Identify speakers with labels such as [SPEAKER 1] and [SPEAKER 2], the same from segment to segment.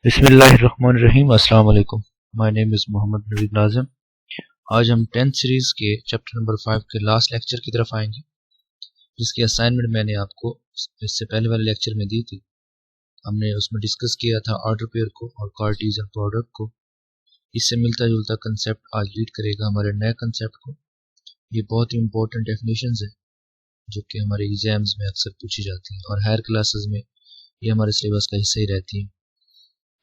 [SPEAKER 1] बिस्मिल्लाहिर्रहमानिर्रहीम। अस्सलाम वालेकुम। My name is Mohammad Naveed Nazim. आज हम 10th सीरीज़ के चैप्टर नंबर 5 के लास्ट लेक्चर की तरफ आएंगे, जिसकी असाइनमेंट मैंने आपको इससे पहले वाले लेक्चर में दी थी। हमने उसमें डिस्कस किया था ऑर्डर पेयर को और कार्टेशियन प्रोडक्ट को। इससे मिलता जुलता कंसेप्ट आज लीड करेगा हमारे नए कंसेप्ट को। ये बहुत ही इंपॉर्टेंट डेफिनेशंस है जो कि हमारे एग्जाम्स में अक्सर पूछी जाती हैं और हायर क्लासेस में ये हमारे सिलेबस का हिस्सा ही रहती है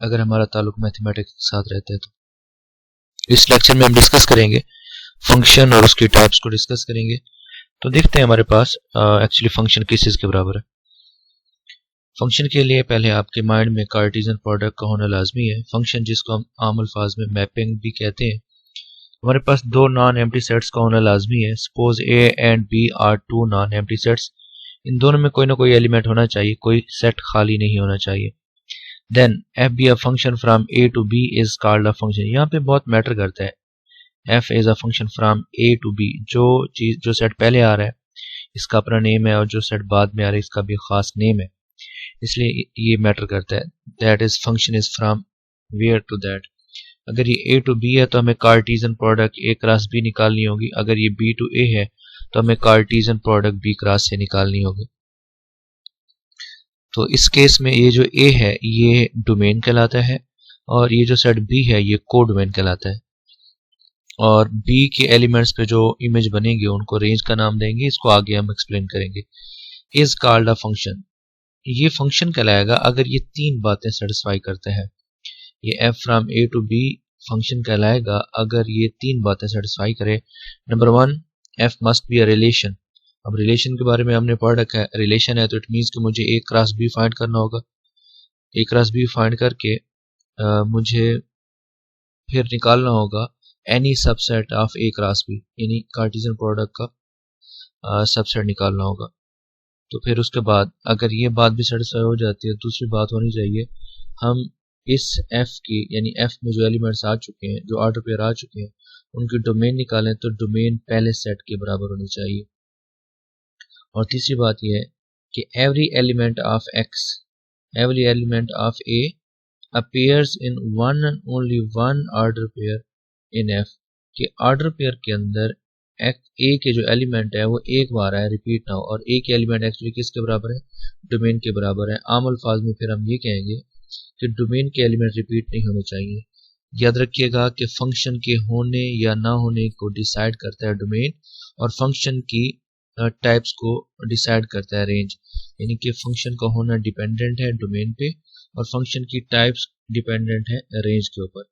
[SPEAKER 1] अगर हमारा ताल्लुक मैथमेटिक्स के साथ रहता है। तो इस लेक्चर में हम डिस्कस करेंगे फंक्शन और उसकी टाइप्स को डिस्कस करेंगे। तो देखते हैं हमारे पास एक्चुअली फंक्शन किस चीज़ के बराबर है। फंक्शन के लिए पहले आपके माइंड में कार्टेशियन प्रोडक्ट का होना लाजमी है। फंक्शन जिसको हम आम अल्फाज में मैपिंग भी कहते हैं, हमारे पास दो नॉन एम्प्टी सेट्स का होना लाजमी है। Suppose A and B are two non empty sets. इन दोनों में कोई ना कोई एलिमेंट होना चाहिए, कोई सेट खाली नहीं होना चाहिए। Then F B a function from A to B is called a function. यहाँ पे बहुत मैटर करता है। F is a function from A to B. जो सेट पहले आ रहा है इसका अपना नेम है और जो सेट बाद में आ रहा है इसका भी खास नेम है, इसलिए ये मैटर करता है। That is function is from where to that. अगर ये ए टू बी है तो हमें Cartesian product A cross B निकालनी होगी। अगर ये बी टू ए है तो हमें कार्टेशियन प्रोडक्ट बी क्रॉस से निकालनी होगी। तो इस केस में ये जो ए है ये डोमेन कहलाता है और ये जो सेट बी है ये को डोमेन कहलाता है। और बी के एलिमेंट्स पे जो इमेज बनेंगे उनको रेंज का नाम देंगे। इसको आगे हम एक्सप्लेन करेंगे। Is called a function. ये फंक्शन कहलाएगा अगर ये तीन बातें सेटिस्फाई करते हैं। ये F from A to B function कहलाएगा अगर ये तीन बातें सेटिस्फाई करे। Number one, F must be a relation. अब रिलेशन के बारे में हमने पढ़ रखा है। रिलेशन है तो इट मीन्स कि मुझे ए क्रॉस बी फाइंड करना होगा। ए क्रॉस बी फाइंड करके मुझे फिर निकालना होगा any subset of A cross B, यानी कार्टेशियन प्रोडक्ट का सबसेट निकालना होगा। तो फिर उसके बाद अगर ये बात भी सेटिस्फाई हो जाती है, दूसरी बात होनी चाहिए हम इस एफ की यानी एफ में जो एलिमेंट्स आ चुके हैं, जो ऑर्डर पेयर आ चुके हैं, उनकी डोमेन निकालें तो डोमेन पहले सेट के बराबर होनी चाहिए। और तीसरी बात यह है कि every element of x, every element of A appears in one and only one order pair in F। के ऑर्डर पेयर के अंदर ए के जो एलिमेंट है वो एक बार है, रिपीट ना हो। और ए के एलिमेंट एक्चुअली किसके बराबर है? डोमेन के बराबर है। आम अल्फाज में फिर हम ये कहेंगे कि डोमेन के एलिमेंट रिपीट नहीं होने चाहिए। याद रखिएगा कि फंक्शन के होने या ना होने को डिसाइड करता है डोमेन, और फंक्शन की टाइप्स को डिसाइड करता है रेंज। यानी कि फंक्शन का होना डिपेंडेंट है डोमेन पे और फंक्शन की टाइप्स डिपेंडेंट है रेंज के ऊपर।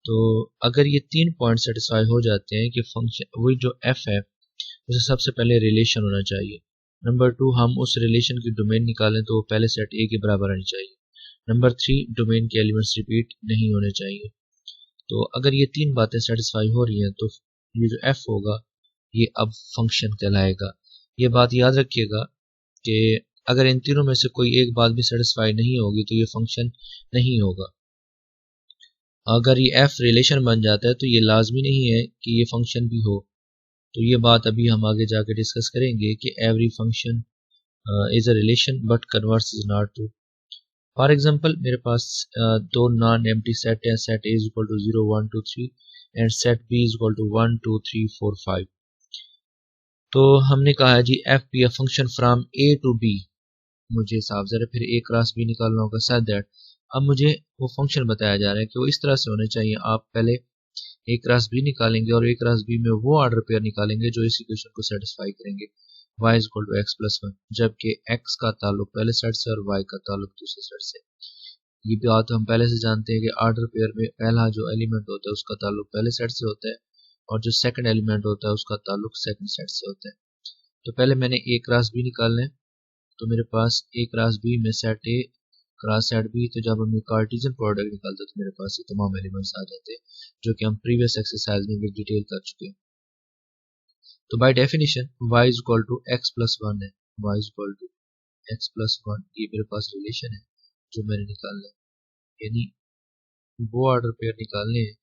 [SPEAKER 1] तो अगर ये तीन पॉइंट सेटिस्फाई हो जाते हैं कि फंक्शन वही जो एफ है उसे सबसे पहले रिलेशन होना चाहिए। नंबर टू, हम उस रिलेशन की डोमेन निकालें तो वो पहले सेट ए के बराबर आनी चाहिए। नंबर थ्री, डोमेन के एलिमेंट्स रिपीट नहीं होने चाहिए। तो अगर ये तीन बातें सेटिस्फाई हो रही हैं तो ये जो एफ होगा ये अब फंक्शन कहलाएगा। ये बात याद रखिएगा कि अगर इन तीनों में से कोई एक बात भी सेटिस्फाई नहीं होगी तो ये फंक्शन नहीं होगा। अगर ये एफ रिलेशन बन जाता है तो ये लाजमी नहीं है कि ये फंक्शन भी हो। तो ये बात अभी हम आगे जाके डिस्कस करेंगे कि every function is a relation but converse is not true. For example मेरे पास दो नॉन एम्प्टी सेट है। Set A is equal to 0 1 2 3 and set B is equal to 1 2 3 4 5। तो हमने कहा है जी F B a function from A to B. मुझे साफ जरा फिर ए क्रॉस बी निकालना होगा। सच दैट अब मुझे वो फंक्शन बताया जा रहा है कि वो इस तरह से होने चाहिए। आप पहले ए क्रॉस बी निकालेंगे और ए क्रॉस बी में वो ऑर्डर पेयर निकालेंगे जो इस इक्वेशन को सेटिस्फाई करेंगे। y is equal to X plus one, जबकि x का ताल्लुक पहले सेट से और y का ताल्लुक दूसरे सेट से। ये बात हम पहले से जानते हैं कि ऑर्डर पेयर में पहला जो एलिमेंट होता है उसका ताल्लुक पहले सेट से होता है और जो सेकंड एलिमेंट होता है उसका ताल्लुक सेकंड सेट से होता है। तो पहले मैंने ए क्रॉस बी निकालना है। तो मेरे पास ए क्रॉस बी में set A cross set B. तो जब हम कार्टेशियन प्रोडक्ट निकालते हैं तो मेरे पास ये तमाम एलिमेंट्स आ जाते हैं जो कि हम प्रीवियस एक्सरसाइज में भी डिटेल कर चुके हैं। तो by definition y is equal to X plus one है। y is equal to X plus one ये मेरे पास रिलेशन है जो मैंने निकालना है। यानी वो ऑर्डर पेयर निकालने हैं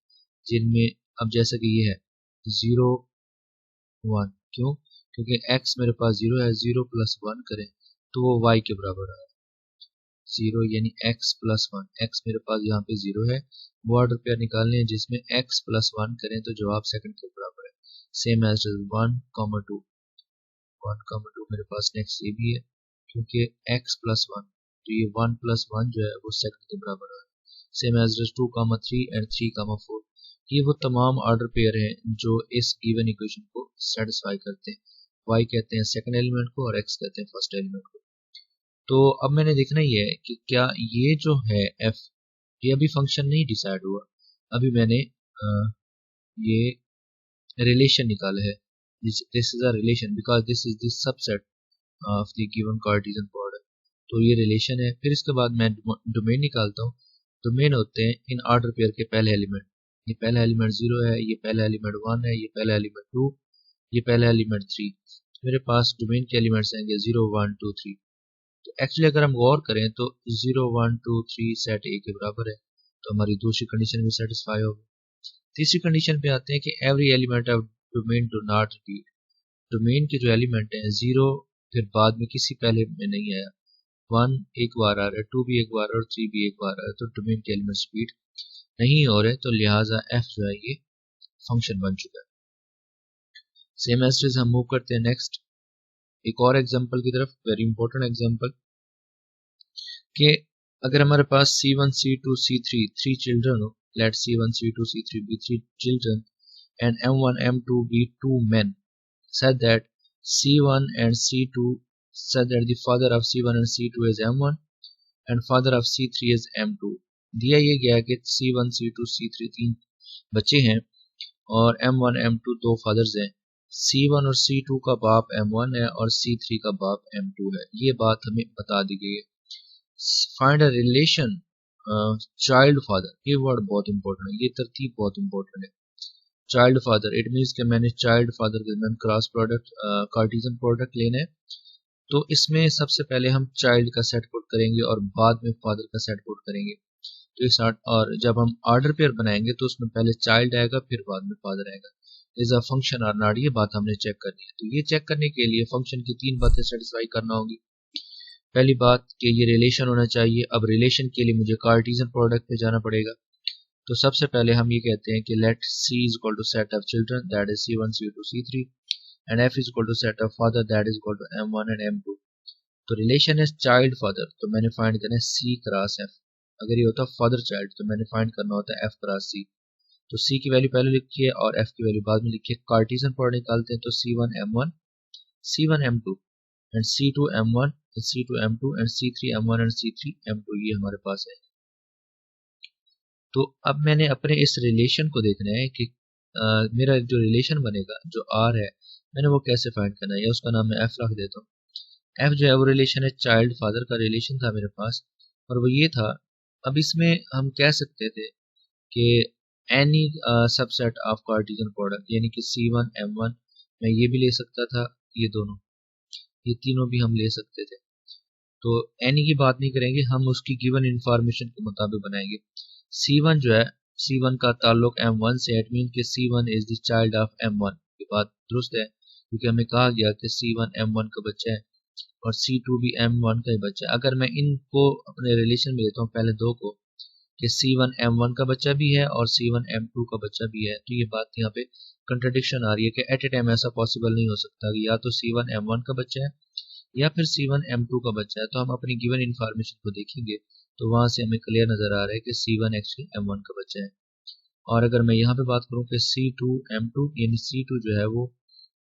[SPEAKER 1] जिनमें अब जैसा कि ये है 0 1। क्यों? क्योंकि x मेरे पास 0 है। 0 प्लस 1 करें तो वो y के बराबर है। 0 यानी x+1, x मेरे पास यहाँ पे 0 है, वो ऑर्डर पेयर निकालने हैं जिसमें x+1 करें तो जवाब सेकंड के बराबर है। सेम एज 1,2 मेरे पास नेक्स्ट ये भी है, क्योंकि x+1 तो ये 1+1 जो है वो सेकंड के बराबर है। सेम एज 2,3 एंड 3,4 ये वो तमाम ऑर्डर पेयर हैं जो इस गिवन इक्वेशन को सेटिस्फाई करते हैं। y कहते हैं सेकंड एलिमेंट को और x कहते हैं फर्स्ट एलिमेंट को। तो अब मैंने देखना ही है कि क्या ये जो है f ये अभी फंक्शन नहीं डिसाइड हुआ, अभी मैंने ये रिलेशन निकाला है। This is a relation because this is the subset of the given Cartesian product. तो ये रिलेशन है। फिर इसके बाद मैं डोमेन निकालता हूँ। डोमेन होते हैं इन ऑर्डर पेयर के पहले एलिमेंट। ये पहला एलिमेंट 0 है, ये पहला एलिमेंट 1 है, ये पहला एलिमेंट 2, ये पहला एलिमेंट 3। मेरे पास डोमेन के एलिमेंट्स आएंगे 0, 1, 2, 3। तो एक्चुअली अगर हम गौर करें तो 0, 1, 2, 3 सेट ए के बराबर है, तो हमारी दूसरी कंडीशन भी सेटिस्फाई होगी। तीसरी कंडीशन पे आते हैं कि every element of domain do not repeat. Domain के जो एलिमेंट हैं 0 फिर बाद में किसी पहले में नहीं आया, 1 एक बार आ रहा है, 2 भी एक बार और 3 भी एक बार आ रहा है, तो डोमेन के एलिमेंट रिपीट नहीं हो रहे, तो लिहाजा f जो है ये फंक्शन बन चुका है। सेम एज हम मूव करते हैं नेक्स्ट एक और एग्जांपल की तरफ, वेरी इंपॉर्टेंट एग्जांपल, कि अगर हमारे पास C1, C2, C3 3 चिल्ड्रन हो, late C1, C2, C3 be 3 children and M1, M2 be 2 men, said that C1 and C2 said that the father of C1 and C2 is M1 and father of C3 is M2। दिया ये गया कि C1, C2, C3 तीन बच्चे हैं और M1, M2 दो fathers हैं। C1 और C2 का बाप M1 है और C3 का बाप M2 है। ये बात हमें बता दी गई है। Find a relation child father, ये वर्ड बहुत इंपॉर्टेंट है, ये तरतीब बहुत इंपॉर्टेंट है। चाइल्ड फादर इट मीन्स कि मैंने चाइल्ड फादर के दरमियान क्रॉस प्रोडक्ट कार्टेशियन प्रोडक्ट लेना है। तो इसमें सबसे पहले हम चाइल्ड का सेट पुट करेंगे और बाद में फादर का सेट पुट करेंगे। तो इस और जब हम ऑर्डर पेयर बनाएंगे तो उसमें पहले चाइल्ड आएगा फिर बाद में फादर आएगा। इज अ फंक्शन और नॉट, ये बात हमने चेक करनी है। तो ये चेक करने के लिए फंक्शन की तीन बातें सेटिस्फाई करना होगी। पहली बात कि ये रिलेशन होना चाहिए। अब रिलेशन के लिए मुझे कार्टेशियन प्रोडक्ट पे जाना पड़ेगा। तो सबसे पहले हम ये कहते हैं कि let C is equal to set of children that is C1, C2, C3 and F is equal to set of father that is equal to M1 and M2। तो रिलेशन है चाइल्ड फादर, तो मैंने find करना है C cross F। अगर ये होता father child तो मैंने फाइंड करना होता है F क्रॉस C। तो C की वैल्यू पहले लिखी है और F की वैल्यू बाद में लिखी है। कार्टेशियन प्रोडक्ट निकालते हैं तो C1 M1, C1 M2 and C2 M1, C2 M2 and C3 M1 and C3 M2, ये हमारे पास है। तो अब मैंने अपने इस रिलेशन को देखना है कि मेरा जो रिलेशन बनेगा जो R है मैंने वो कैसे फाइंड करना है, या उसका नाम मैं F रख देता हूँ। F जो है वो रिलेशन है चाइल्ड फादर का रिलेशन था मेरे पास और वो ये था। अब इसमें हम कह सकते थे कि any subset of Cartesian product, यानी कि C1 M1 मैं ये भी ले सकता था, ये दोनों ये तीनों भी हम ले सकते थे। तो एनी की बात नहीं करेंगे, हम उसकी गिवन इंफॉर्मेशन के मुताबिक बनाएंगे। C1 जो है C1 का ताल्लुक M1 से, इट मीन कि C1 is the child of M1। ये बात दुरुस्त है क्योंकि हमें कहा गया कि C1 M1 का बच्चा है और C2 भी M1 का ही बच्चा है। अगर मैं इनको अपने रिलेशन में लेता हूँ पहले दो को कि C1 M1 का बच्चा भी है और C1 M2 का बच्चा भी है, तो ये बात यहाँ पे कंट्राडिक्शन आ रही है कि एट ए टाइम ऐसा पॉसिबल नहीं हो सकता कि या तो C1 M1 का बच्चा है या फिर C1 M2 का बच्चा है। तो हम अपनी गिवन इन्फॉर्मेशन को देखेंगे तो वहां से हमें क्लियर नजर आ रहा है कि C1 एक्चुअली M1 का बच्चा है। और अगर मैं यहाँ पे बात करूँ कि C2 M2, यानी C2 जो है वो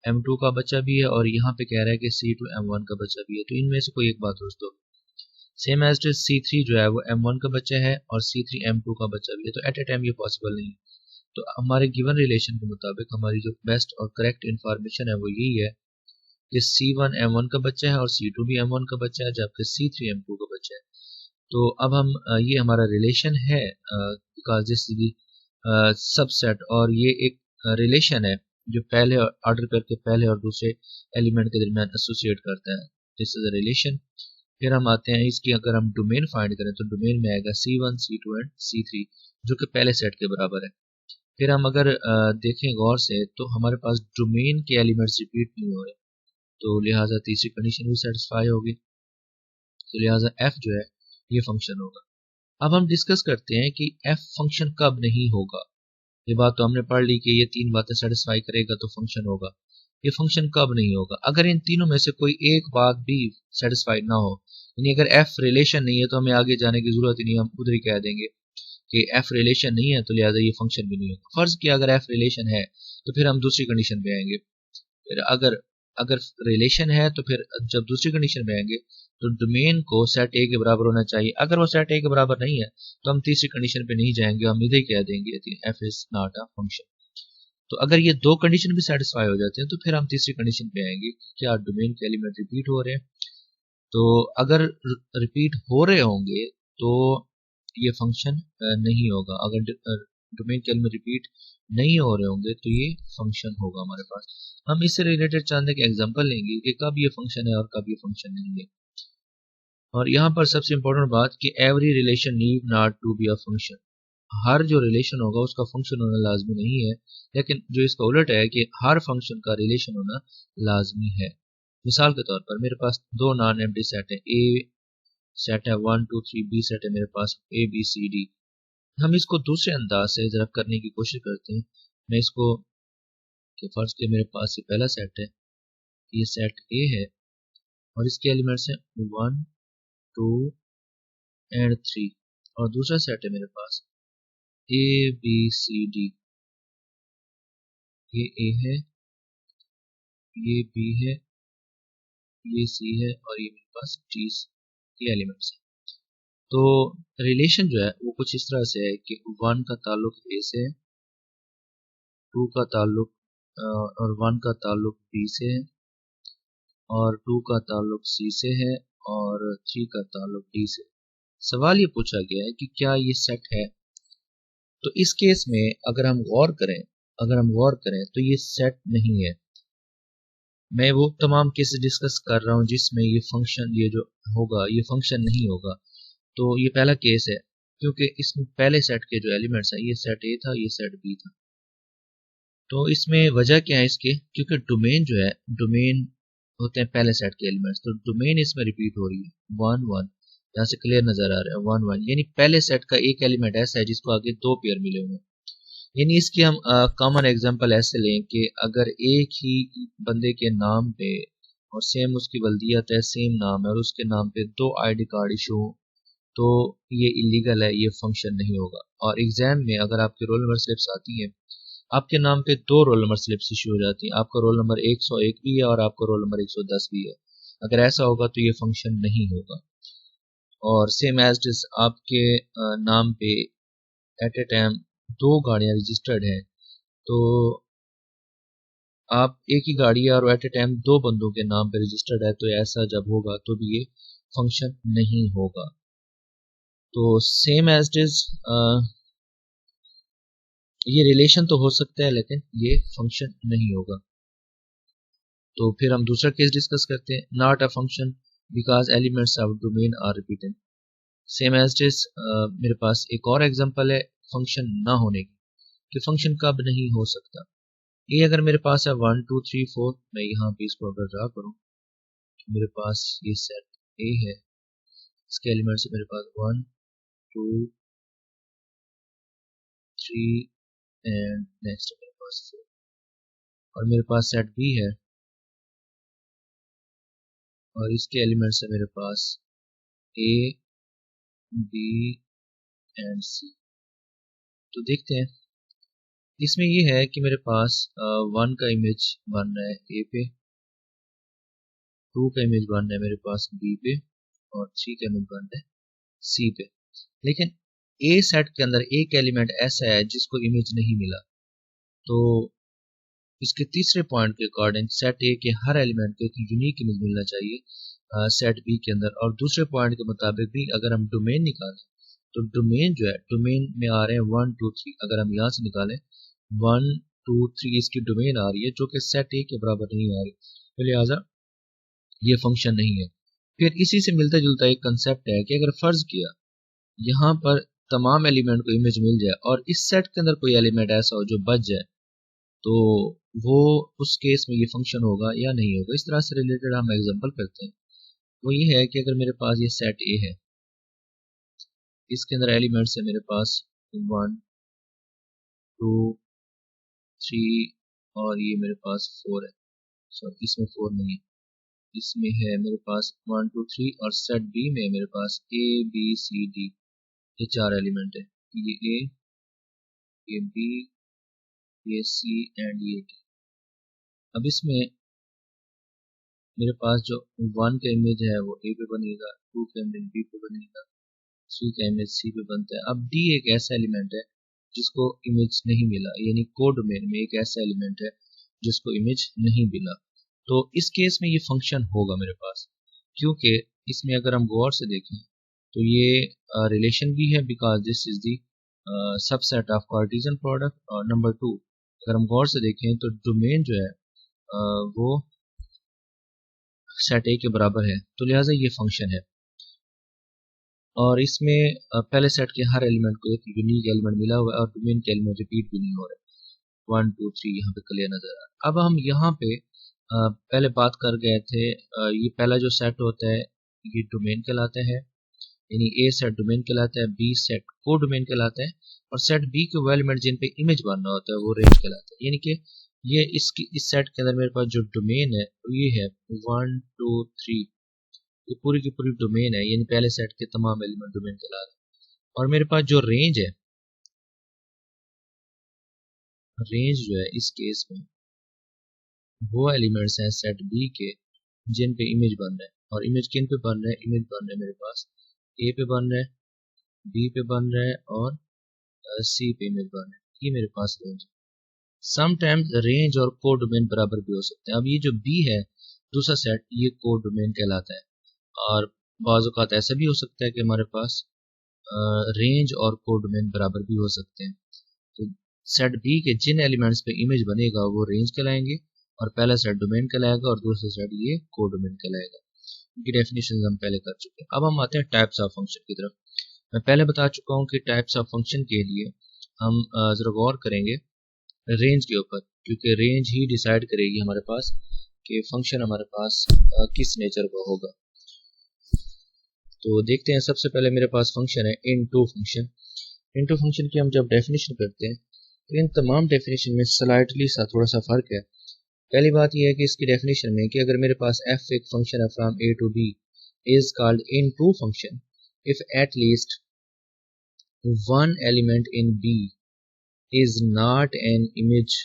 [SPEAKER 1] M2 का बच्चा भी है और यहाँ पे कह रहा है कि C2 M1 का बच्चा भी है, तो इनमें से कोई एक बात दोस्तों। सेम एज C3 जो है वो M1 का बच्चा है और C3 M2 का बच्चा भी है, तो एट ए टाइम ये पॉसिबल नहीं है। तो हमारे गिवन रिलेशन के मुताबिक हमारी जो बेस्ट और करेक्ट इन्फॉर्मेशन है वो यही है कि C1 M1 का बच्चा है और C2 भी M1 का बच्चा है, जबकि C3 M2 का बच्चा है। तो अब हम ये हमारा रिलेशन है बिकॉज दिस इज सबसेट, और ये एक रिलेशन है जो पहले ऑर्डर करके पहले और दूसरे एलिमेंट के दरमियान एसोसिएट करता है। This is a relation. फिर हम आते हैं इसकी, अगर हम डोमेन फाइंड करें तो डोमेन में आएगा C1, C2 एंड C3 जो कि पहले सेट के बराबर है। फिर हम अगर देखें गौर से तो हमारे पास डोमेन के एलिमेंट्स रिपीट नहीं हो रहे, तो लिहाजा तीसरी कंडीशन भी सेटिस्फाई होगी। तो लिहाजा F जो है ये फंक्शन होगा। अब हम डिस्कस करते हैं कि एफ फंक्शन कब नहीं होगा। ये बात तो हमने पढ़ ली कि ये तीन बातें सेटिस्फाई करेगा तो फंक्शन होगा। ये फंक्शन कब नहीं होगा? अगर इन तीनों में से कोई एक बात भी सेटिस्फाइड ना हो, यानी अगर एफ रिलेशन नहीं है तो हमें आगे जाने की जरूरत ही नहीं, हम उधर ही कह देंगे कि एफ रिलेशन नहीं है तो लिहाजा ये फंक्शन भी नहीं होगा। फर्ज किया अगर एफ रिलेशन है तो फिर हम दूसरी कंडीशन पे आएंगे। फिर अगर अगर रिलेशन है तो फिर जब दूसरी कंडीशन में आएंगे तो डोमेन को सेट ए के बराबर होना चाहिए। अगर वो सेट ए के बराबर नहीं है तो हम तीसरी कंडीशन पे नहीं जाएंगे, हम इधर कह देंगे F is not a function. तो अगर ये दो कंडीशन भी सेटिस्फाई हो जाते हैं तो फिर हम तीसरी कंडीशन पे आएंगे कि क्या डोमेन के एलिमेंट रिपीट हो रहे हैं। तो अगर रिपीट हो रहे होंगे तो ये फंक्शन नहीं होगा। अगर डोमेन के एलिमेंट रिपीट नहीं हो रहे होंगे तो ये फंक्शन होगा हमारे पास। हम इससे रिलेटेड चंद एक एग्जांपल लेंगे कि कब ये फंक्शन है और कब ये फंक्शन नहीं है। और यहाँ पर सबसे इंपॉर्टेंट बात कि every relation need not to be a function. हर जो रिलेशन होगा उसका फंक्शन होना लाजमी नहीं है, लेकिन जो इसका उलट है कि हर फंक्शन का रिलेशन होना लाजमी है। मिसाल के तौर पर मेरे पास दो नॉन एम्प्टी सेट है, ए सेट है 1 2 3, बी सेट है मेरे पास ए बी सी डी। हम इसको दूसरे अंदाज से जरा करने की कोशिश करते हैं। मैं इसको कि फर्ज के मेरे पास ये पहला सेट है, ये सेट ए है और इसके एलिमेंट्स हैं 1 2 एंड 3। और दूसरा सेट है मेरे पास ए बी सी डी। ये ए है, ये बी है, ये सी है और ये मेरे पास डी के एलिमेंट्स है। तो रिलेशन जो है वो कुछ इस तरह से है कि 1 का ताल्लुक ए से है, 2 का ताल्लुक और 1 का ताल्लुक बी से है, और 2 का ताल्लुक सी से है, और 3 का ताल्लुक डी से। सवाल ये पूछा गया है कि क्या ये सेट है। तो इस केस में अगर हम गौर करें तो ये सेट नहीं है। मैं वो तमाम केसेस डिस्कस कर रहा हूँ जिसमें ये फंक्शन, ये जो होगा ये फंक्शन नहीं होगा। तो ये पहला केस है क्योंकि इसमें पहले सेट के जो एलिमेंट्स हैं, ये सेट ए था, ये सेट बी था। तो इसमें वजह क्या है इसके? क्योंकि डोमेन जो है, डोमेन होते हैं पहले सेट के एलिमेंट्स, तो डोमेन इसमें रिपीट हो रही है 1 1। यहाँ से क्लियर नजर आ रहा है 1 1, यानी पहले सेट का एक एलिमेंट ऐसा है जिसको आगे दो पेयर मिले हुए हैं। यानी इसकी हम कॉमन एग्जांपल ऐसे लें कि अगर एक ही बंदे के नाम पे और सेम उसकी वल्दियत है, सेम नाम है और उसके नाम पे दो आईडी कार्ड इशू हो तो ये इलीगल है, ये फंक्शन नहीं होगा। और एग्जाम में अगर आपके रोल नंबर स्लिप्स आती हैं, आपके नाम पे दो रोल नंबर स्लिप्स इशू हो जाती हैं, आपका रोल नंबर 101 भी है और आपका रोल नंबर 110 भी है, अगर ऐसा होगा तो ये फंक्शन नहीं होगा। और सेम एज इट आपके नाम पे एट ए टाइम दो गाड़ियां रजिस्टर्ड हैं, तो आप एक ही गाड़ी है और एट ए टाइम दो बंदों के नाम पे रजिस्टर्ड है, तो ऐसा जब होगा तो भी ये फंक्शन नहीं होगा। तो सेम एज इट इज ये रिलेशन तो हो सकता है लेकिन ये फंक्शन नहीं होगा। तो फिर हम दूसरा केस डिस्कस करते हैं, not a function because elements of domain are repeated. Same as it is मेरे पास एक और एग्जांपल है फंक्शन ना होने की, कि फंक्शन कब नहीं हो सकता। ये अगर मेरे पास है 1 2 3 4, मैं यहाँ पे इसको अगर ड्रा करूँ तो मेरे पास ये सेट ए है, इसके एलिमेंट्स मेरे पास 1 2 3 एंड नेक्स्ट मेरे पास 4। और मेरे पास सेट बी है और इसके एलिमेंट्स है मेरे पास ए बी एंड सी। तो देखते हैं, इसमें ये है कि मेरे पास 1 का इमेज बन रहा है ए पे, 2 का इमेज बन रहा है मेरे पास बी पे, और 3 का इमेज बन रहा है सी पे। लेकिन ए सेट के अंदर एक एलिमेंट ऐसा है जिसको इमेज नहीं मिला, तो इसके तीसरे पॉइंट के अकॉर्डिंग सेट ए के हर एलिमेंट को एक यूनिक इमेज मिलना चाहिए सेट बी के अंदर। और दूसरे पॉइंट के मुताबिक भी अगर हम डोमेन निकालें तो डोमेन जो है, डोमेन में आ रहे हैं 1 2 3, अगर हम यहाँ से निकालें 1 2 3 इसकी डोमेन आ रही है जो कि सेट ए के बराबर नहीं आ रही, तो लिहाजा ये फंक्शन नहीं है। फिर इसी से मिलता जुलता एक कंसेप्ट है कि अगर फर्ज किया यहाँ पर तमाम एलिमेंट को इमेज मिल जाए और इस सेट के अंदर कोई एलिमेंट ऐसा हो जो बच जाए, तो वो उस केस में ये फंक्शन होगा या नहीं होगा। इस तरह से रिलेटेड हम एग्जांपल करते हैं। वो ये है कि अगर मेरे पास ये सेट ए है इसके अंदर एलिमेंट्स है मेरे पास 1 2 3 और ये मेरे पास 4 है। सॉरी इसमें 4 नहीं है, इसमें है मेरे पास 1 2 3 और सेट बी में मेरे पास ए बी सी डी, ये 4 एलिमेंट है। ये ए, ये बी, ये सी एंड ये डी। अब इसमें मेरे पास जो 1 का इमेज है वो ए पे बनेगा, 2 का इमेज बी पे बनेगा, 3 का इमेज सी पे बनता है। अब डी एक ऐसा एलिमेंट है जिसको इमेज नहीं मिला, यानी कोडोमेन में एक ऐसा एलिमेंट है जिसको इमेज नहीं मिला। तो इस केस में ये फंक्शन होगा मेरे पास, क्योंकि इसमें अगर हम गौर से देखें तो ये रिलेशन भी है, because this is the subset of Cartesian product. और नंबर 2 अगर हम गौर से देखें तो डोमेन जो है वो सेट ए के बराबर है, तो लिहाजा ये फंक्शन है। और इसमें पहले सेट के हर एलिमेंट को एक यूनिक एलिमेंट मिला हुआ है और डोमेन के एलिमेंट रिपीट भी नहीं हो रहे। 1 2 3 यहाँ पे क्लियर नजर आ रहा है। अब हम यहाँ पे पहले बात कर गए थे, ये पहला जो सेट होता है ये डोमेन कहलाता है, यानी ए सेट डोमेन कहलाता है, बी सेट को डोमेन कहलाता है, और सेट बी के वो एलिमेंट जिन पे इमेज बनना होता है वो रेंज कहलाता है। यानी कि ये इस सेट के अंदर मेरे पास जो डोमेन है ये है 1 2 3, ये पूरी की पूरी डोमेन है, यानी पहले सेट के तमाम एलिमेंट डोमेन कहला रहे हैं। और मेरे पास जो रेंज है, रेंज जो है इस केस में वो एलिमेंट्स हैं सेट बी के जिन पे इमेज बन रहा है। और इमेज किन पे बन रहा है? इमेज बन रहा है मेरे पास ए पे बन रहा है, बी पे बन रहा है और सी पे इमेज बन रहा है। ये मेरे पास रेंज है। समटाइम्स रेंज और कोड डोमेन बराबर भी हो सकते हैं। अब ये जो बी है दूसरा सेट, ये कोड डोमेन कहलाता है। और बाज़ औक़ात ऐसा भी हो सकता है कि हमारे पास रेंज और कोड डोमेन बराबर भी हो सकते हैं। तो सेट बी के जिन एलिमेंट्स पे इमेज बनेगा वो रेंज कहलाएंगे, और पहला सेट डोमेन कहलाएगा और दूसरा सेट ये कोड डोमेन कहलाएगा। इनकी डेफिनेशन हम पहले कर चुके हैं। अब हम आते हैं टाइप्स ऑफ फंक्शन की तरफ। मैं पहले बता चुका हूँ कि टाइप्स ऑफ फंक्शन के लिए हम ज़रा गौर करेंगे रेंज के ऊपर, क्योंकि रेंज ही डिसाइड करेगी हमारे पास कि फंक्शन हमारे पास किस नेचर का होगा। तो देखते हैं, सबसे पहले मेरे पास फंक्शन है इनटू फंक्शन। इनटू फंक्शन की हम जब डेफिनेशन करते हैं तो इन तमाम डेफिनेशन में स्लाइटली सा थोड़ा सा फर्क है। पहली बात यह है कि इसकी डेफिनेशन में कि अगर मेरे पास f एक फंक्शन है from a to b is called into function if at least one element in b is not an image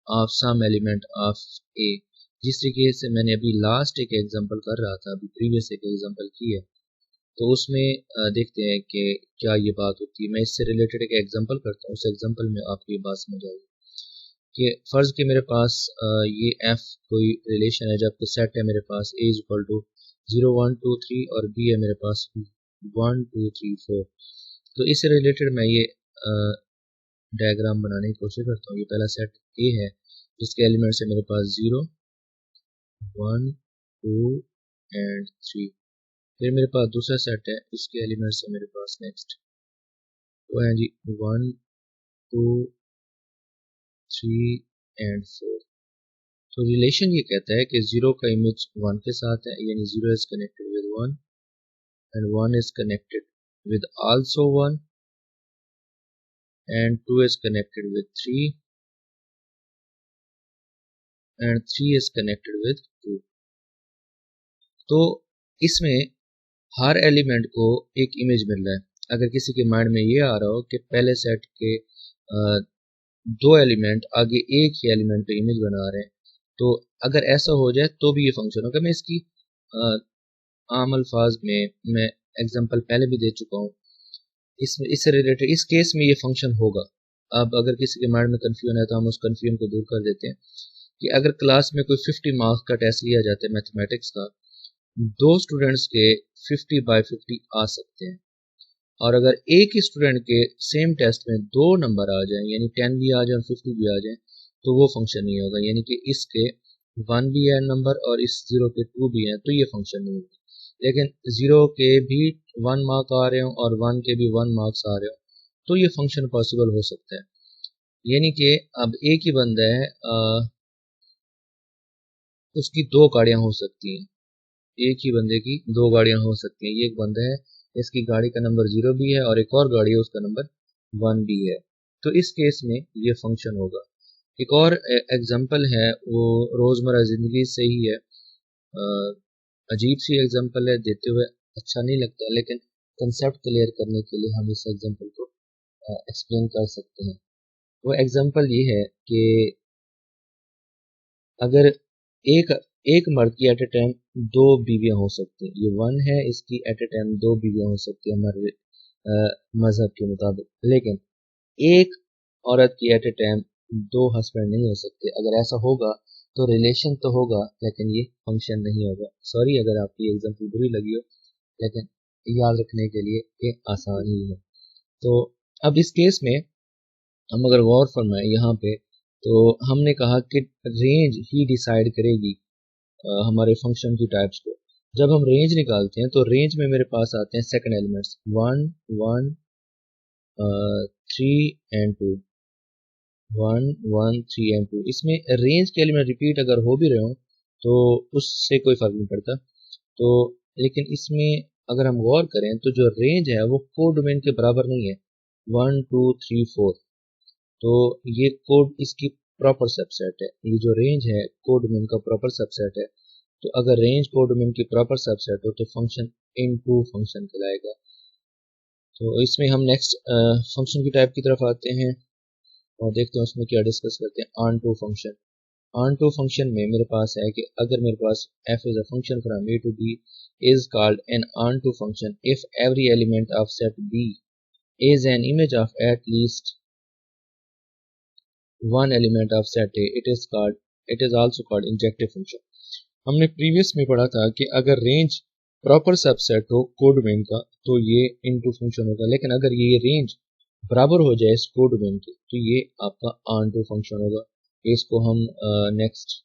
[SPEAKER 1] of some element of a। जिस तरीके से मैंने अभी लास्ट एक एग्जांपल कर रहा था, अभी प्रीवियस एक एग्जांपल की है, तो उसमें देखते हैं कि क्या ये बात होती है। मैं इससे रिलेटेड एक एग्जांपल करता हूँ, उस एग्जांपल में आपको ये बात समझ आएगी कि फ़र्ज़ के मेरे पास ये f कोई रिलेशन है जबकि सेट है मेरे पास a इक्वल टू 0 1 2 3 और b है मेरे पास 1 2 3 4। तो इससे रिलेटेड मैं ये डायग्राम बनाने की कोशिश करता हूँ। ये पहला सेट a है जिसके एलिमेंट्स है मेरे पास 0 1 2 एंड 3। फिर मेरे पास दूसरा सेट है, इसके एलिमेंट्स है मेरे पास नेक्स्ट वो है जी 1 2 3 एंड 4। तो रिलेशन ये कहता है कि 0 का इमेज 1 के साथ है, यानी 0 is connected with 1 and 1 is connected with also 1 and 2 is connected with 3 and 3 is connected with 2। तो इसमें हर एलिमेंट को एक इमेज मिल रहा है। अगर किसी के माइंड में ये आ रहा हो कि पहले सेट के दो एलिमेंट आगे एक ही एलिमेंट पे इमेज बना रहे हैं, तो अगर ऐसा हो जाए तो भी ये फंक्शन होगा। मैं इसकी आम अल्फाज में मैं एग्जांपल पहले भी दे चुका हूँ, इससे रिलेटेड इस केस में ये फंक्शन होगा। अब अगर किसी के माइंड में कन्फ्यूजन है तो हम उस कन्फ्यूजन को दूर कर देते हैं कि अगर क्लास में कोई 50 मार्क्स का टेस्ट लिया जाता है मैथमेटिक्स का, दो स्टूडेंट्स के 50 बाई 50 आ सकते हैं, और अगर एक ही स्टूडेंट के सेम टेस्ट में दो नंबर आ जाएं, यानी 10 भी आ जाए और 50 भी आ जाए, तो वो फंक्शन नहीं होगा। यानी कि इसके 1 भी है नंबर और इस 0 के 2 भी हैं, तो ये फंक्शन नहीं होगा। लेकिन 0 के भी 1 मार्क आ रहे हो और 1 के भी 1 मार्क्स आ रहे हो, तो ये फंक्शन पॉसिबल हो सकता है। यानी कि अब एक ही बंदा है, उसकी दो गाड़ियां हो सकती हैं, एक ही बंदे की दो गाड़ियां हो सकती हैं। ये एक बंदा है इसकी गाड़ी का नंबर 0 भी है और एक और गाड़ी है उसका नंबर 1 भी है। तो इस केस में ये फंक्शन होगा। एक और एग्जांपल है, वो रोज़मर्रा ज़िंदगी से ही है। अजीब सी एग्जांपल है, देते हुए अच्छा नहीं लगता, लेकिन कंसेप्ट क्लियर करने के लिए हम इस एग्जांपल को एक्सप्लेन कर सकते हैं। वो एग्जांपल ये है कि अगर एक एक मर्द की एट ए टाइम 2 बीवियां हो सकती हैं, ये 1 है, इसकी एट ए टाइम 2 बीवियां हो सकती है हमारे मजहब के मुताबिक, लेकिन एक औरत की एट ए टाइम 2 हस्बैंड नहीं हो सकते। अगर ऐसा होगा तो रिलेशन तो होगा, लेकिन ये फंक्शन नहीं होगा। सॉरी अगर आपकी एग्जांपल बुरी लगी हो, लेकिन याद रखने के लिए ये आसान ही है। तो अब इस केस में हम अगर गौर फरमाएं यहाँ पे, तो हमने कहा कि रेंज ही डिसाइड करेगी हमारे फंक्शन की टाइप्स को। जब हम रेंज निकालते हैं तो रेंज में मेरे पास आते हैं सेकंड एलिमेंट्स 1 1 3 एंड 2, 1 1 3 एंड 2। इसमें रेंज के एलिमेंट रिपीट अगर हो भी रहे हो तो उससे कोई फर्क नहीं पड़ता। तो लेकिन इसमें अगर हम गौर करें तो जो रेंज है वो कोडोमेन के बराबर नहीं है 1 2 3 4। तो ये कोड इसकी प्रॉपर सबसेट है। ये जो रेंज है कोडोमेन का प्रॉपर सबसेट है। तो अगर रेंज कोडोमेन की प्रॉपर सबसेट हो तो फंक्शन इनटू फंक्शन कहलाएगा। तो इसमें हम नेक्स्ट फंक्शन की टाइप की तरफ आते हैं और देखते हैं उसमें क्या डिस्कस करते हैं। Onto function. Onto function में मेरे पास है कि अगर मेरे पास f is a function from a to b is called an on to function if every element of set b is an image of at least one element of set a, it is also called injective function। हमने previous में पढ़ा था कि अगर range proper subset हो codomain का तो ये इनटू फंक्शन होगा, लेकिन अगर ये रेंज बराबर हो जाए इस कोडोमेन के तो ये आपका ऑन टू फंक्शन होगा। इसको हम नेक्स्ट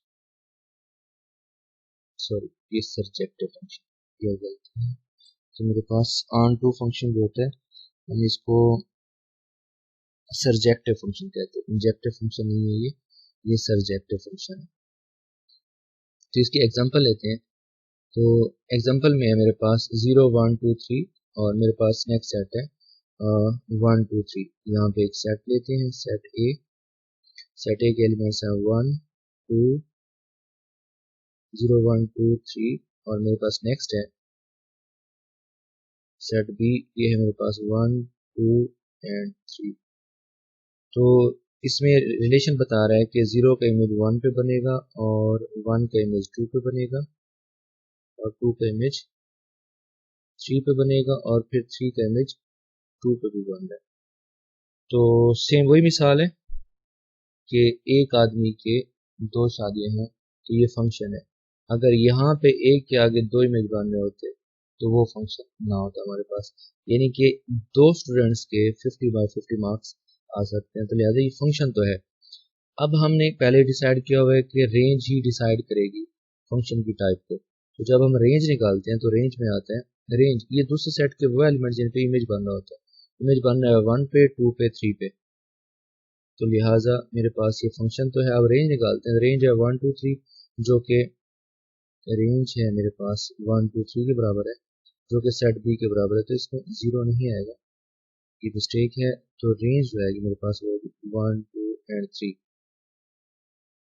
[SPEAKER 1] सॉरी ये सरजेक्टिव फंक्शन, ये गलती है। तो मेरे पास ऑन टू फंक्शन जो होता है हम इसको सरजेक्टिव फंक्शन कहते हैं, इंजेक्टिव फंक्शन नहीं है ये सरजेक्टिव फंक्शन है। तो इसकी एग्जांपल लेते हैं। तो एग्जांपल में है मेरे पास 0 1 2 3 और मेरे पास नेक्स्ट सेट है 1 2 3। यहाँ पे एक सेट लेते हैं, सेट ए के एलिमेंट्स हैं 1 2 0 1 2 3 और मेरे पास नेक्स्ट है सेट बी, ये है मेरे पास 1 2 एंड 3। तो इसमें रिलेशन बता रहा है कि 0 का इमेज 1 पे बनेगा और 1 का इमेज 2 पे बनेगा और 2 का इमेज 3 पे बनेगा और फिर 3 का इमेज 2 पे भी बन रहा है। तो सेम वही मिसाल है कि एक आदमी के 2 शादियां हैं, तो ये फंक्शन है। अगर यहाँ पे एक के आगे 2 इमेज बन रहे होते तो वो फंक्शन ना होता हमारे पास। यानी कि 2 स्टूडेंट्स के 50/50 मार्क्स आ सकते हैं, तो लिहाजा ये फंक्शन तो है। अब हमने पहले डिसाइड किया हुआ है कि रेंज ही डिसाइड करेगी फंक्शन की टाइप को। तो जब हम रेंज निकालते हैं तो रेंज में आता है रेंज, ये दूसरे सेट के वो एलिमेंट जिन पे इमेज बन रहा होता है। इमेज बन रहा है 1 पे 2 पे 3 पे, तो लिहाजा मेरे पास ये फंक्शन तो है। अब रेंज निकालते हैं। रेंज है 1 2 3 जो कि रेंज है मेरे पास 1 2 3 के बराबर है, जो कि सेट बी के बराबर है, तो इसमें 0 नहीं आएगा, ये मिस्टेक है। तो रेंज जो आएगी मेरे पास वो 1 2 एंड 3।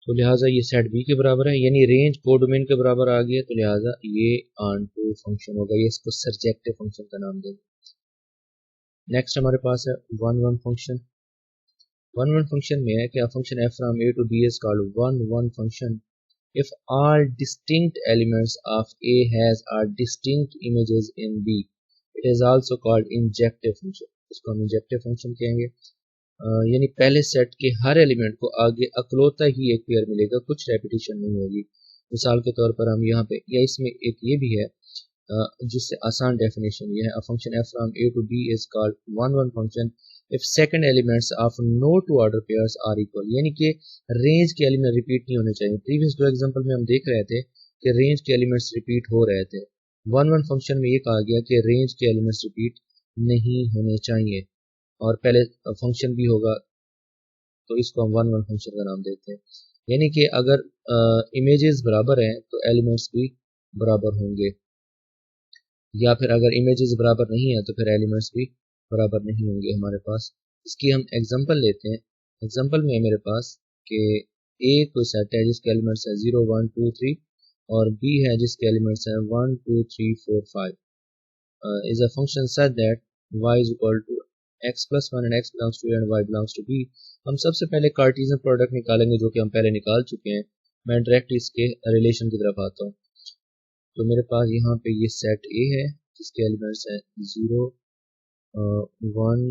[SPEAKER 1] तो लिहाजा ये सेट बी के बराबर है, यानी रेंज कोडोमेन के बराबर आ गया, तो लिहाजा ये ऑन टू फंक्शन होगा। ये इसको सरजेक्टिव फंक्शन का नाम देंगे। नेक्स्ट हमारे पास है 1 1 फंक्शन। 1 1 फंक्शन में है कि function f from a to b is called 1 1 function if all distinct elements of a has are distinct images in b। it is also called injective function। इसको हम इंजेक्टिव फंक्शन कहेंगे। यानी पहले set के हर element को आगे अकलौता ही एक pair मिलेगा, कुछ रेपिटेशन नहीं होगी। मिसाल के तौर पर हम यहाँ पे या इसमें एक ये भी है जिससे आसान डेफिनेशन ये है, a function f from a to b is called 1 1 function if second elements of no two order pairs are equal। यानी कि रेंज के एलिमेंट रिपीट नहीं होने चाहिए। प्रीवियस 2 एग्जांपल में हम देख रहे थे कि रेंज के एलिमेंट्स रिपीट हो रहे थे। 1 1 फंक्शन में ये कहा गया कि रेंज के एलिमेंट्स रिपीट नहीं होने चाहिए और पहले फंक्शन भी होगा, तो इसको हम 1 1 फंक्शन का नाम देते हैं। यानी कि अगर इमेजेस बराबर हैं तो एलिमेंट्स भी बराबर होंगे। या फिर अगर इमेजेस बराबर नहीं है तो फिर एलिमेंट्स भी बराबर नहीं होंगे हमारे पास। इसकी हम एग्जांपल लेते हैं। एग्जांपल में है मेरे पास कि ए कोई सेट है जिसके एलिमेंट्स हैं 0 1 2 3 और बी है जिसके एलिमेंट्स हैं 1 2 3 4 5 is a function such that y is equal to x plus 1 and x belongs to a and y belongs to b। हम सबसे पहले कार्टेशियन प्रोडक्ट निकालेंगे जो कि हम पहले निकाल चुके हैं। मैं डायरेक्ट इसके रिलेशन की तरफ आता हूँ। तो मेरे पास यहाँ पे ये सेट ए है जिसके एलिमेंट्स हैं 0 1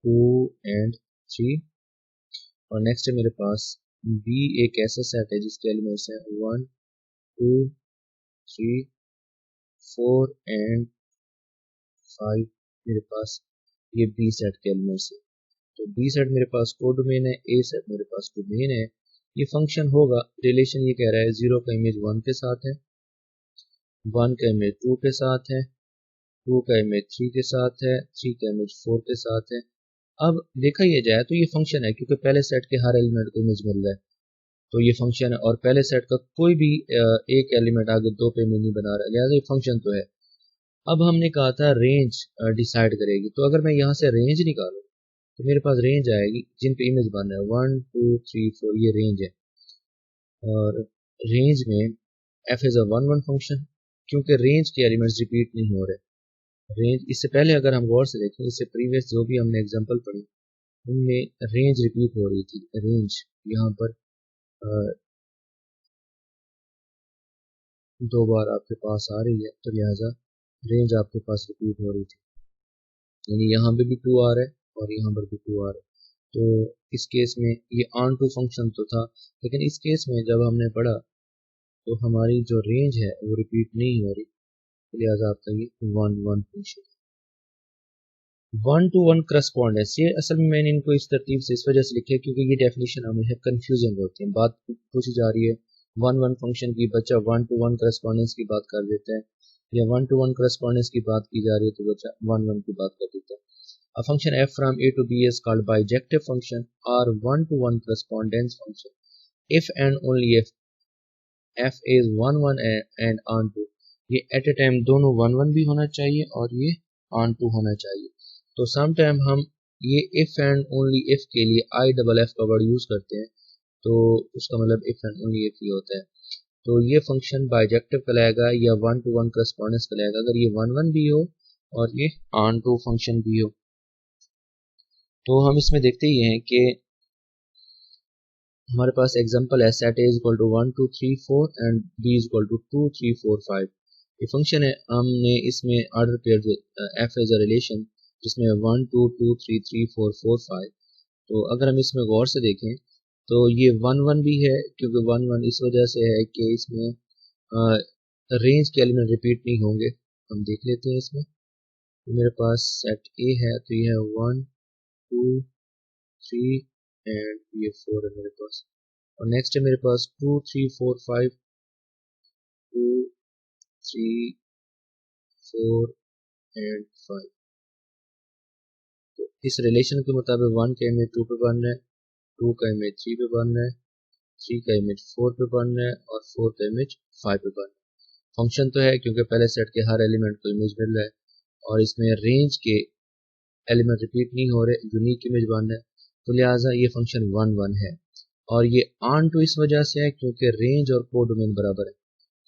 [SPEAKER 1] 2 एंड 3 और नेक्स्ट है मेरे पास बी एक ऐसा सेट है जिसके एलिमेंट्स हैं 1 2 3 4 एंड 5। मेरे पास ये बी सेट के एलिमेंट्स है। तो बी सेट मेरे पास कोडोमेन है, ए सेट मेरे पास डोमेन है। ये फंक्शन होगा, रिलेशन ये कह रहा है 0 का इमेज 1 के साथ है, 1 का इमेज 2 के साथ है, 2 का इमेज 3 के साथ है, 3 का इमेज 4 के साथ है। अब देखा ये जाए तो ये फंक्शन है क्योंकि पहले सेट के हर एलिमेंट को इमेज मिल रहा है तो ये फंक्शन है और पहले सेट का कोई भी एक एलिमेंट आगे दो पे इमेज नहीं बना रहा है, लिहाजा ये फंक्शन तो है। अब हमने कहा था रेंज डिसाइड करेगी, तो अगर मैं यहाँ से रेंज निकालूँ तो मेरे पास रेंज आएगी जिन पे इमेज बन रहा है 1 2 3 4 ये रेंज है। और रेंज में f इज अ 1 1 फंक्शन क्योंकि रेंज के एलिमेंट्स रिपीट नहीं हो रहे। रेंज इससे पहले अगर हम गौर से देखें, इससे प्रीवियस जो भी हमने एग्जांपल पढ़ी उनमें रेंज रिपीट हो रही थी। रेंज यहाँ पर दो बार आपके पास आ रही है तो लिहाजा रेंज आपके पास रिपीट हो रही थी, यानी यहाँ पे भी 2 आ रहा है और यहाँ पर भी 2 आ रहा है। तो इस केस में ये ऑन टू फंक्शन तो था, लेकिन इस केस में जब हमने पढ़ा तो हमारी जो रेंज है वो रिपीट नहीं हो रही, लिहाजा आपका ये 1 1 फंक्शन। 1 to 1 करस्पॉन्डेंस, ये असल में मैंने इनको इस तरतीब से इस वजह से लिखा है क्योंकि ये डेफिनेशन हमेशा कंफ्यूजिंग होती है। बात पूछी जा रही है 1 1 फंक्शन की, बच्चा 1 to 1 करस्पॉन्डेंस की बात कर देता है, या 1 to 1 करस्पॉन्डेंस की बात की जा रही है तो बच्चा 1 1 की बात कर देता है। A function f from a to b is called bijective function or 1 to 1 correspondence function if and only if f is 1 1 and on 2। ये at a time दोनों 1 1 भी होना चाहिए और ये on 2 होना चाहिए। तो समटाइम हम ये if and only if के लिए IFF का वर्ड यूज करते हैं, तो उसका मतलब if and only if ही होता है। तो ये फंक्शन बाइजेक्टिव कहलाएगा या 1 to 1 करस्पॉन्डेंस कहलाएगा अगर ये 1 1 भी हो और ये on 2 फंक्शन भी हो। तो हम इसमें देखते ही हैं कि हमारे पास एग्जांपल है set a is equal to 1 2 3 4 and b is equal to 2 3 4 5। ये फंक्शन है, हमने इसमें ऑर्डर पेयर जो f इज अ रिलेशन जिसमें 1 2 2 3 3 4 4 5। तो अगर हम इसमें गौर से देखें तो ये 1 1 भी है क्योंकि 1 1 इस वजह से है कि इसमें रेंज के एलिमेंट रिपीट नहीं होंगे। हम देख लेते हैं इसमें, तो मेरे पास सेट a है तो ये है 1 2 3 एंड ये 4 है मेरे पास, और नेक्स्ट है मेरे पास 2 3 4 5 2 3 4 एंड 5। तो इस रिलेशन के मुताबिक 1 का इमेज 2 पे बन रहा है, 2 का इमेज 3 पे बन रहा है, 3 का इमेज 4 पे बन रहा है और 4 का इमेज 5 पे बन रहा है। फंक्शन तो है क्योंकि पहले सेट के हर एलिमेंट को इमेज मिल रहा है और इसमें रेंज के एलिमेंट रिपीट नहीं हो रहे, यूनिक इमेज बन रहा है, तो लिहाजा ये फंक्शन 1 1 है। और ये ऑन टू इस वजह से है क्योंकि रेंज और कोडोमेन बराबर है।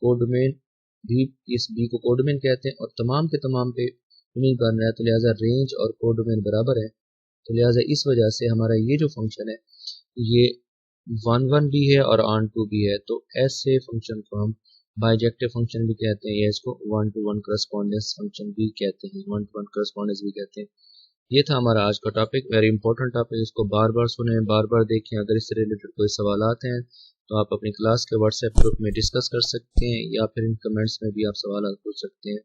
[SPEAKER 1] कोडोमेन भी, इस बी को कोडोमेन कहते हैं और तमाम के तमाम पे यूनिक बन रहा है, तो लिहाजा रेंज और कोडोमेन बराबर है। तो लिहाजा इस वजह से हमारा ये जो फंक्शन है ये 1 1 भी है और ऑन टू भी है। तो ऐसे फंक्शन को हम बाइजेक्टिव फंक्शन भी कहते हैं या इसको 1 to 1 करस्पॉन्डेंस फंक्शन भी कहते हैं, 1 to 1 करस्पॉन्डेंस भी कहते हैं। ये था हमारा आज का टॉपिक, वेरी इंपॉर्टेंट टॉपिक, इसको बार बार सुने, बार बार देखें। अगर इससे रिलेटेड कोई सवालात हैं तो आप अपनी क्लास के व्हाट्सएप ग्रुप में डिस्कस कर सकते हैं या फिर इन कमेंट्स में भी आप सवाल पूछ सकते हैं।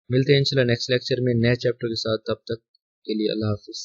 [SPEAKER 1] मिलते हैं इंशाल्लाह नेक्स्ट लेक्चर में नए चैप्टर के साथ, तब तक के लिए अल्लाह हाफिज़।